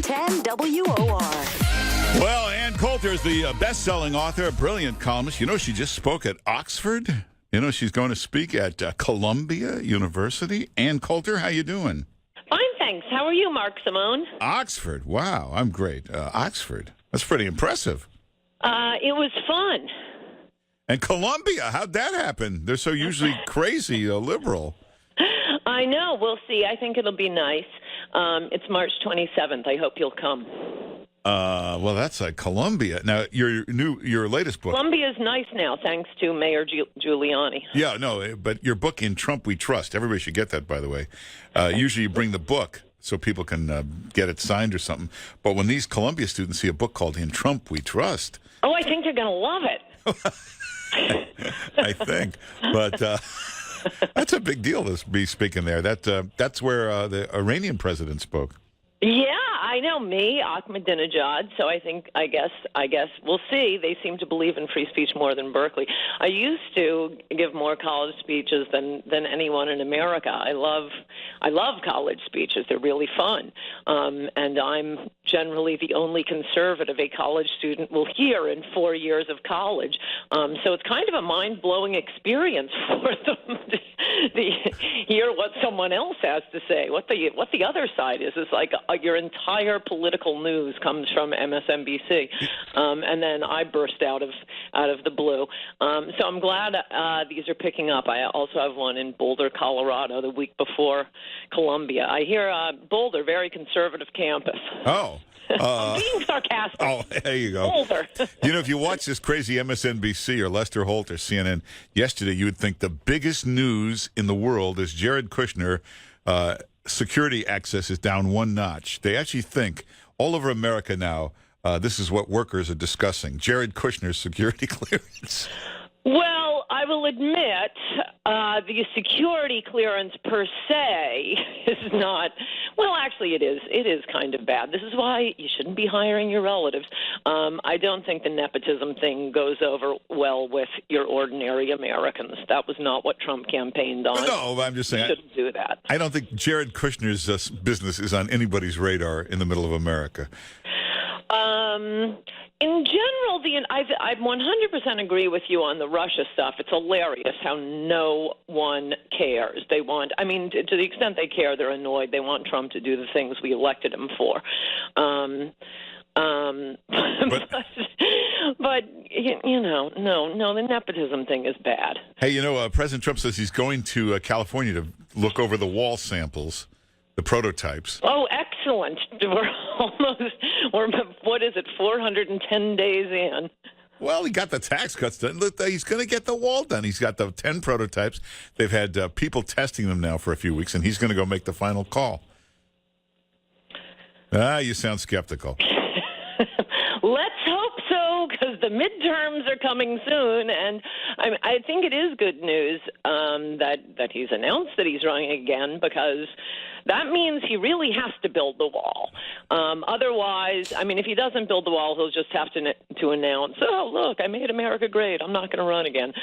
610 WOR. Well, Ann Coulter is the best-selling author, a brilliant columnist. You know, she just spoke at Oxford. You know, she's going to speak at Columbia University. Ann Coulter, how you doing? Fine, thanks. How are you, Mark Simone? Oxford. Wow, I'm great. Oxford. That's pretty impressive. It was fun. And Columbia, how'd that happen? They're so usually crazy liberal. I know. We'll see. I think it'll be nice. It's March 27th. I hope you'll come. Well, that's Columbia. Now, your latest book. Columbia's nice now, thanks to Mayor Giuliani. Yeah, no, but your book, In Trump We Trust. Everybody should get that, by the way. Usually you bring the book so people can get it signed or something. But when these Columbia students see a book called In Trump We Trust. Oh, I think they're going to love it. I think. But that's a big deal to be speaking there. That's where the Iranian president spoke. Yeah, I know. Me, Ahmadinejad. So I guess we'll see. They seem to believe in free speech more than Berkeley. I used to give more college speeches than anyone in America. I love college speeches. They're really fun. And I'm generally the only conservative a college student will hear in 4 years of college. So it's kind of a mind-blowing experience for them to hear what someone else has to say. What the other side is like your entire political news comes from MSNBC, and then I burst out of the blue. So I'm glad these are picking up. I also have one in Boulder, Colorado, the week before Columbia. I hear Boulder, very conservative campus. Oh. I'm being sarcastic. Oh, there you go. Boulder. You know, if you watch this crazy MSNBC or Lester Holt or CNN yesterday, you would think the biggest news in the world is Jared Kushner. Security access is down one notch. They actually think all over America now, this is what workers are discussing. Jared Kushner's security clearance. Well, I will admit the security clearance per se is not – well, actually it is. It is kind of bad. This is why you shouldn't be hiring your relatives. I don't think the nepotism thing goes over well with your ordinary Americans. That was not what Trump campaigned on. No, I'm just saying. You shouldn't do that. I don't think Jared Kushner's business is on anybody's radar in the middle of America. In general, I 100% agree with you on the Russia stuff. It's hilarious how no one cares. They want, I mean, to the extent they care, they're annoyed. They want Trump to do the things we elected him for. But you know, no, the nepotism thing is bad. Hey, you know, President Trump says he's going to California to look over the wall samples, the prototypes. Oh, excellent. We're what is it, 410 days in? Well, he got the tax cuts done. He's going to get the wall done. He's got the 10 prototypes. They've had people testing them now for a few weeks, and he's going to go make the final call. You sound skeptical. Let's hope so, because the midterms are coming soon, and I think it is good news that he's announced that he's running again, because that means he really has to build the wall. Otherwise, I mean, if he doesn't build the wall, he'll just have to announce, "Oh, look, I made America great. I'm not going to run again,"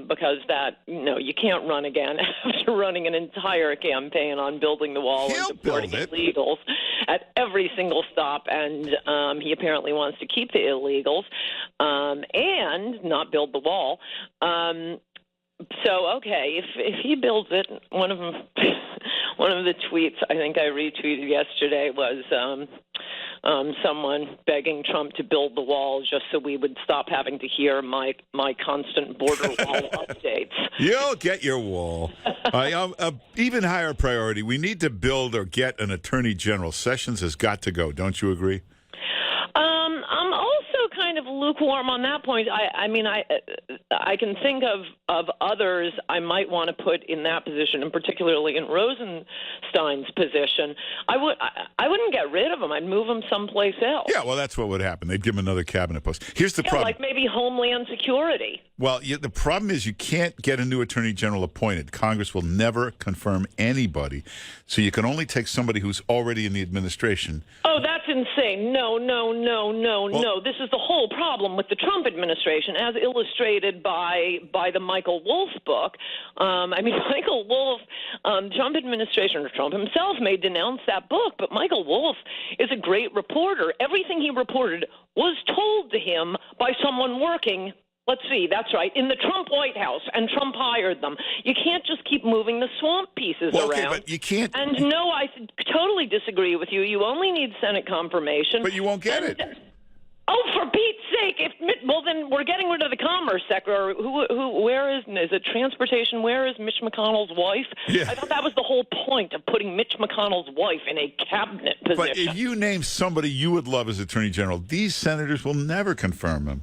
because you can't run again after running an entire campaign on building the wall and deporting illegals at every single stop, and he apparently wants to keep the illegals and not build the wall. So, okay, if he builds it, one of the tweets I think I retweeted yesterday was someone begging Trump to build the wall just so we would stop having to hear my constant border wall updates. You'll get your wall. Even higher priority, we need to build or get an attorney general. Sessions has got to go. Don't you agree? I'm also kind of lukewarm on that point. I can think of others I might want to put in that position, and particularly in Rosenstein's position. I wouldn't get rid of him. I'd move him someplace else. Yeah, well, that's what would happen. They'd give him another cabinet post. Here's the problem. Like maybe Homeland Security. Well, the problem is you can't get a new attorney general appointed. Congress will never confirm anybody. So you can only take somebody who's already in the administration. Oh, that's and say, no, this is the whole problem with the Trump administration, as illustrated by the Michael Wolff book. Michael Wolff, Trump administration, or Trump himself may denounce that book, but Michael Wolff is a great reporter. Everything he reported was told to him by someone working, let's see, that's right, in the Trump White House, and Trump hired them. You can't just keep moving the swamp pieces around. Okay, but you can't. And no, I totally disagree with you. You only need Senate confirmation. But you won't get it. Oh, for Pete's sake! Well, then we're getting rid of the Commerce Secretary. Where is it? Transportation? Where is Mitch McConnell's wife? Yeah. I thought that was the whole point of putting Mitch McConnell's wife in a cabinet position. But if you name somebody you would love as Attorney General, these senators will never confirm him.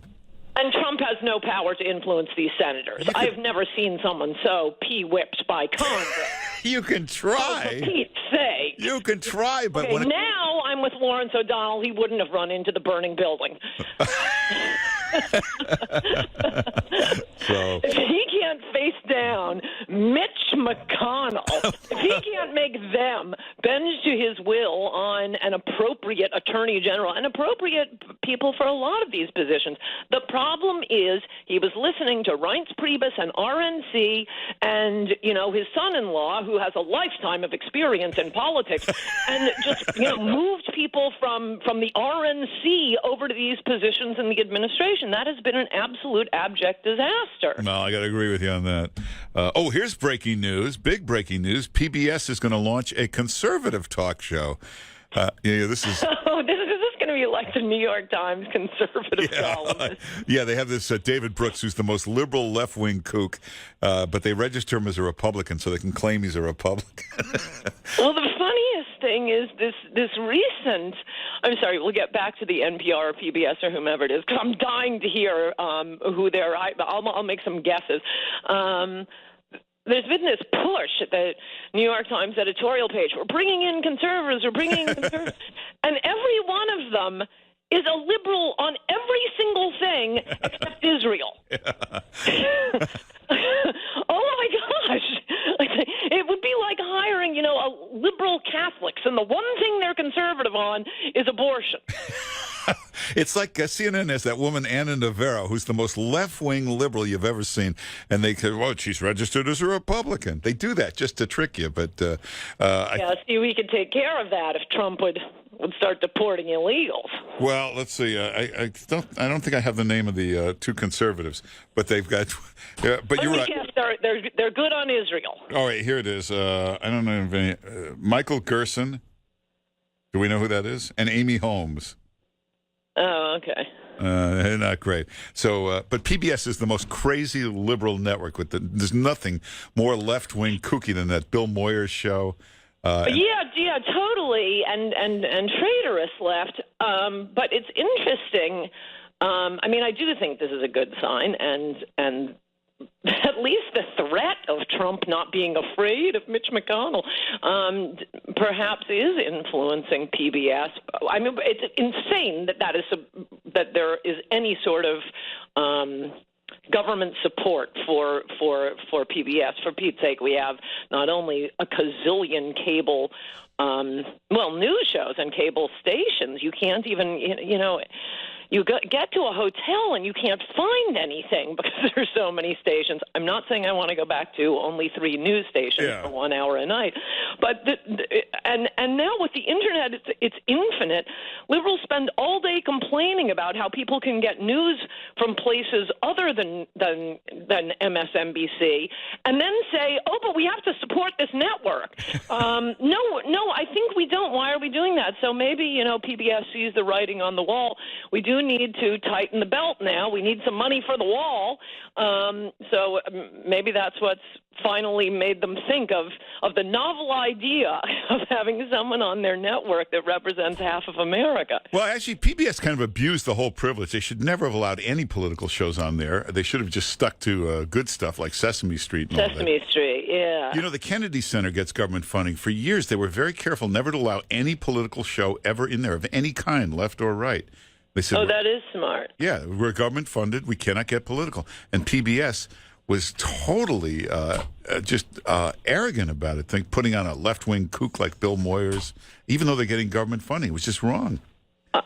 And Trump has no power to influence these senators. I've never seen someone so pee-whipped by Congress. You can try. Oh, for Pete's sake. You can try, but okay, now I'm with Lawrence O'Donnell. He wouldn't have run into the burning building. So if he can't face down Mitch McConnell, if he can't make them bend to his will on an appropriate attorney general and appropriate people for a lot of these positions, the problem is he was listening to Reince Priebus and RNC and, his son-in-law, who has a lifetime of experience in politics, and just, moved people from the RNC over to these positions in the administration. That has been an absolute abject disaster. No, I got to agree with you on that. Here's breaking news, big breaking news. PBS is going to launch a conservative talk show. This is... Oh, this is going to be like the New York Times conservative columnist. Yeah, they have this David Brooks, who's the most liberal left-wing kook, but they register him as a Republican so they can claim he's a Republican. Well, the funniest thing is this recent. I'm sorry. We'll get back to the NPR or PBS or whomever it is because I'm dying to hear who they're. I'll make some guesses. There's been this push at the New York Times editorial page. We're bringing in conservatives. We're bringing in conservatives, and every one of them is a liberal on every single thing except Israel. Oh my gosh! It would be like hiring, a liberal Catholics, and the one thing they're conservative on is abortion. It's like CNN has that woman, Anna Navarro, who's the most left-wing liberal you've ever seen. And they say, well, she's registered as a Republican. They do that just to trick you. But we could take care of that if Trump would start deporting illegals. Well, let's see. I don't think I have the name of the two conservatives, but they've got. But you're right. Yes, they're good on Israel. All right, here it is. I don't know if any. Michael Gerson. Do we know who that is? And Amy Holmes. Oh, okay. Not great. So, but PBS is the most crazy liberal network. There's nothing more left-wing kooky than that Bill Moyers show. Yeah, totally, and traitorous left. But it's interesting. I do think this is a good sign, and at least the threat of Trump not being afraid of Mitch McConnell perhaps is influencing PBS. It's insane that there is any sort of government support for PBS. For Pete's sake, we have not only a gazillion cable news shows and cable stations. You can't even, you get to a hotel and you can't find anything because there's so many stations. I'm not saying I want to go back to only 3 news stations for 1 hour a night, but and now with the internet, it's infinite. Liberals spend all day complaining about how people can get news from places other than MSNBC, and then say, "Oh, but we have to support this network." No, I think we don't. Why are we doing that? So maybe PBS sees the writing on the wall. We do need to tighten the belt now. We need some money for the wall. So maybe that's what's finally made them think of the novel idea of having someone on their network that represents half of America. Well, actually, PBS kind of abused the whole privilege. They should never have allowed any political shows on there. They should have just stuck to good stuff like Sesame Street. And Sesame Street, yeah. The Kennedy Center gets government funding. For years, they were very careful never to allow any political show ever in there of any kind, left or right. They said, that is smart. Yeah, we're government funded. We cannot get political. And PBS was totally just arrogant about it, putting on a left-wing kook like Bill Moyers, even though they're getting government funding. It was just wrong.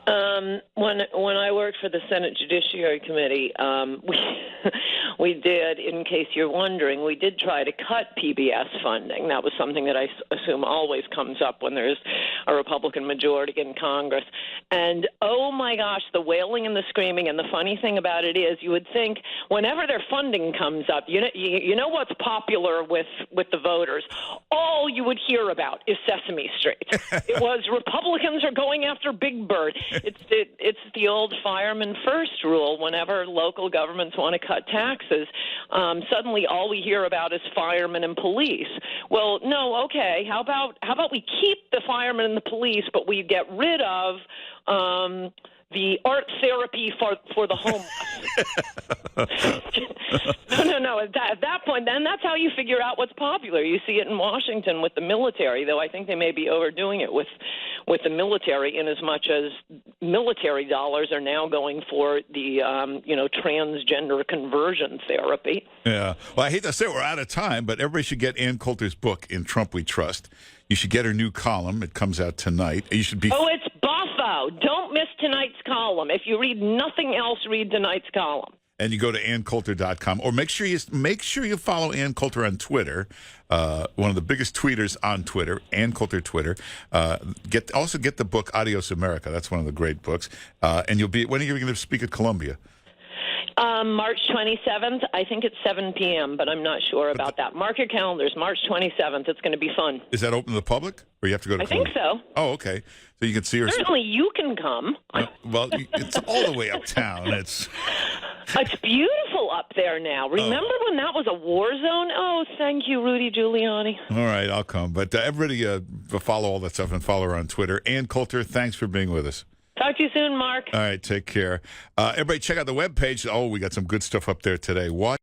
When I worked for the Senate Judiciary Committee, we did, in case you're wondering, we did try to cut PBS funding. That was something that I assume always comes up when there's a Republican majority in Congress. And, oh, my gosh, the wailing and the screaming. And the funny thing about it is you would think whenever their funding comes up, you know what's popular with the voters? All you would hear about is Sesame Street. It was Republicans are going after Big Bird. It's the old fireman first rule. Whenever local governments want to cut taxes, suddenly all we hear about is firemen and police. Well, no, okay. How about we keep the firemen and the police, but we get rid of the art therapy for the homeless. No. At that point, then that's how you figure out what's popular. You see it in Washington with the military, though I think they may be overdoing it with the military, in as much as military dollars are now going for the transgender conversion therapy. Yeah. Well, I hate to say we're out of time, but everybody should get Ann Coulter's book, In Trump We Trust. You should get her new column. It comes out tonight. You should be. Oh, it's buffo. Don't miss tonight's column. If you read nothing else, read tonight's column. And you go to AnnCoulter.com, or make sure you follow Ann Coulter on Twitter. One of the biggest tweeters on Twitter, Ann Coulter Twitter. Also get the book Adios America. That's one of the great books. And when are you going to speak at Columbia? March 27th. I think it's 7 p.m., but I'm not sure about that. Mark your calendars. March 27th. It's going to be fun. Is that open to the public, or you have to go to Columbia? I think so. Oh, okay. So you can see her. Certainly you can come. Well, it's all the way uptown. It's beautiful up there now. Remember when that was a war zone? Oh, thank you, Rudy Giuliani. All right, I'll come. But everybody follow all that stuff and follow her on Twitter. Ann Coulter, thanks for being with us. Talk to you soon, Mark. All right, take care. Everybody check out the webpage. Oh, we got some good stuff up there today. Watch